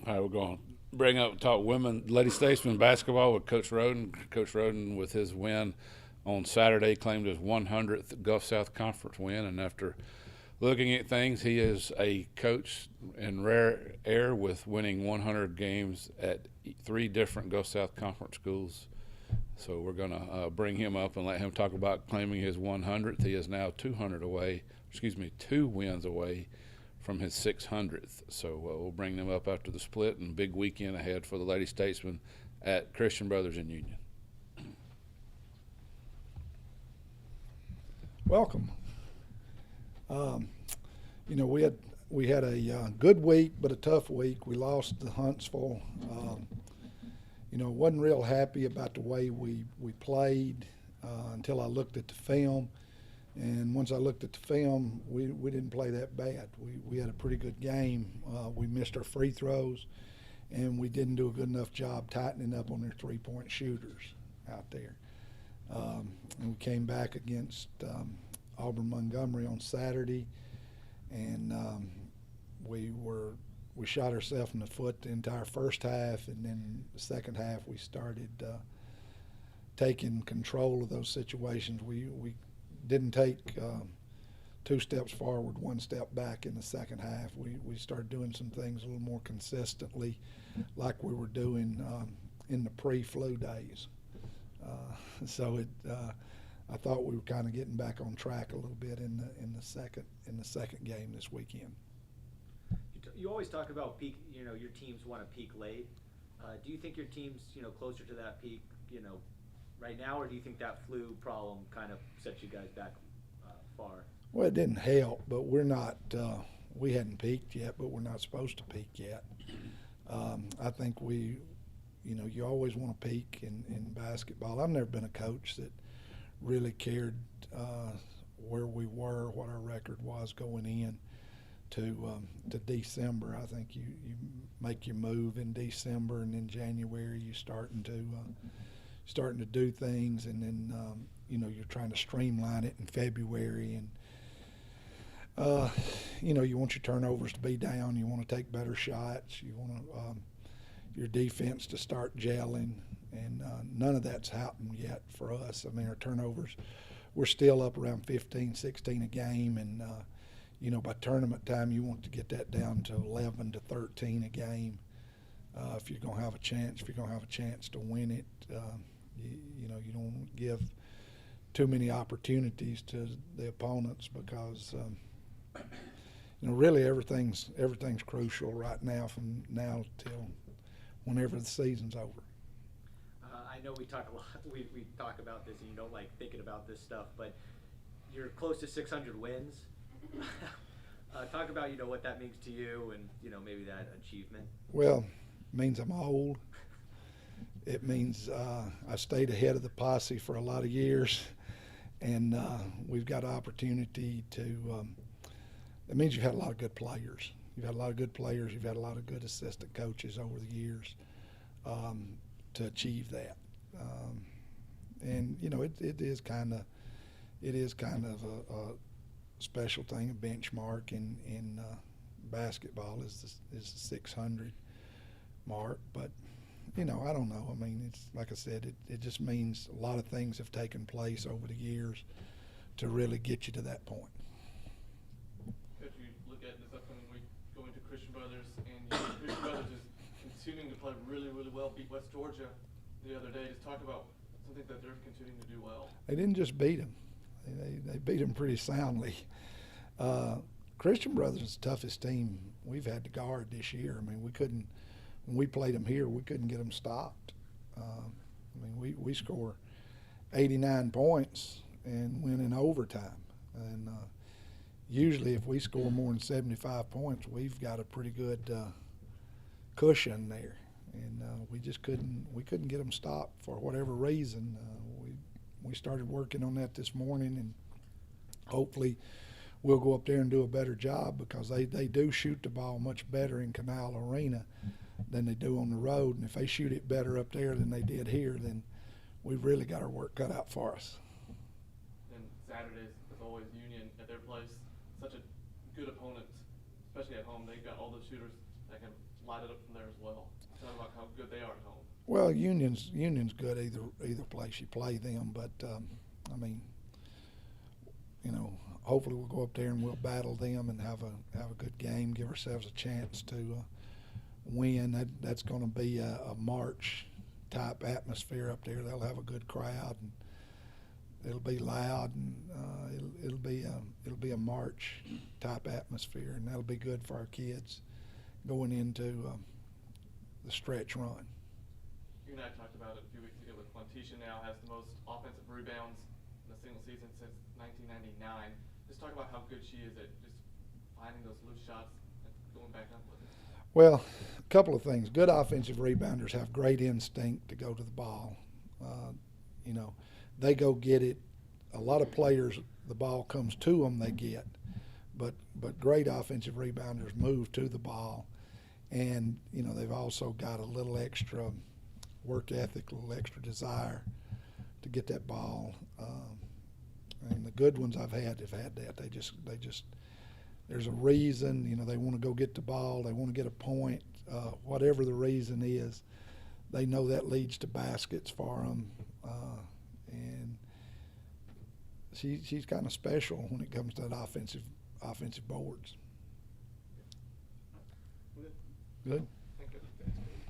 Hi, we're going to talk women, Lady Statesman basketball with Coach Roden. Coach Roden, with his win on Saturday, claimed his 100th Gulf South Conference win. And after looking at things, he is a coach in rare air with winning 100 games at 3 different Gulf South Conference schools. So we're going to bring him up and let him talk about claiming his 100th. He is now 2 wins away from his 600th. So we'll bring them up after the split, and big weekend ahead for the Lady Statesmen at Christian Brothers in Union. Welcome. We had a good week, but a tough week. We lost to Huntsville. Wasn't real happy about the way we played until I looked at the film. And once I looked at the film, we didn't play that bad. We had a pretty good game. We missed our free throws, and we didn't do a good enough job tightening up on their three-point shooters out there. And we came back against Auburn Montgomery on Saturday, and we shot ourselves in the foot the entire first half, and then the second half we started taking control of those situations. We didn't take 2 steps forward, 1 step back in the second half. We started doing some things a little more consistently like we were doing in the pre-flu days. I thought we were kind of getting back on track a little bit in the second game this weekend. You always talk about peak. Your teams want to peak late. Do you think your team's closer to that peak right now, or do you think that flu problem kind of sets you guys back far? Well, it didn't help, but we're not. We hadn't peaked yet, but we're not supposed to peak yet. I think you always want to peak in basketball. I've never been a coach that really cared where we were, what our record was going in to December. I think you make your move in December, and in January you're starting to do things, and then you're trying to streamline it in February, and you want your turnovers to be down, you want to take better shots, you want your defense to start gelling, and none of that's happened yet for us. I mean, our turnovers, we're still up around 15, 16 a game, and by tournament time you want to get that down to 11 to 13 a game if you're going to have a chance. If you're going to have a chance to win it, you don't give too many opportunities to the opponents, because really everything's crucial right now, from now till whenever the season's over. I know we talk a lot. We talk about this, and you don't like thinking about this stuff, but you're close to 600 wins. Talk about what that means to you, and maybe that achievement. Well, it means I'm old. It means I stayed ahead of the posse for a lot of years, and we've got an opportunity to. It means you've had a lot of good players. You've had a lot of good players. You've had a lot of good assistant coaches over the years to achieve that. And it is kind of a special thing, a benchmark in basketball is the 600 mark, but. I don't know. I mean, it's like I said, it just means a lot of things have taken place over the years to really get you to that point. If you look at this upcoming week, going to Christian Brothers, and Christian Brothers is continuing to play really, really well, beat West Georgia the other day. Just talk about something that they're continuing to do well. They didn't just beat them. They beat them pretty soundly. Christian Brothers is the toughest team we've had to guard this year. I mean, when we played them here, we couldn't get them stopped. We score 89 points and win in overtime. And usually if we score more than 75 points, we've got a pretty good cushion there. And we couldn't get them stopped for whatever reason. We started working on that this morning, and hopefully we'll go up there and do a better job, because they do shoot the ball much better in Canal Arena than they do on the road, and if they shoot it better up there than they did here, then we've really got our work cut out for us. And Saturdays, as always, Union at their place, such a good opponent, especially at home. They've got all the shooters that can light it up from there as well. Talk about how good they are at home. Well, Union's good either place you play them, but I mean, you know, hopefully we'll go up there and we'll battle them and have a good game, give ourselves a chance to win. That's going to be a March type atmosphere up there. They'll have a good crowd and it'll be loud, and it'll be a March type atmosphere, and that'll be good for our kids going into the stretch run. You and I talked about it a few weeks ago with Quantisha now has the most offensive rebounds in a single season since 1999. Just talk about how good she is at just finding those loose shots and going back up with it. Well, a couple of things. Good offensive rebounders have great instinct to go to the ball. You know, they go get it. A lot of players, the ball comes to them, they get. But great offensive rebounders move to the ball. And, you know, they've also got a little extra work ethic, a little extra desire to get that ball. And the good ones I've had have had that. They just there's a reason, you know, they want to go get the ball, they want to get a point, whatever the reason is, they know that leads to baskets for them. And she's kind of special when it comes to that offensive boards. Good. Good.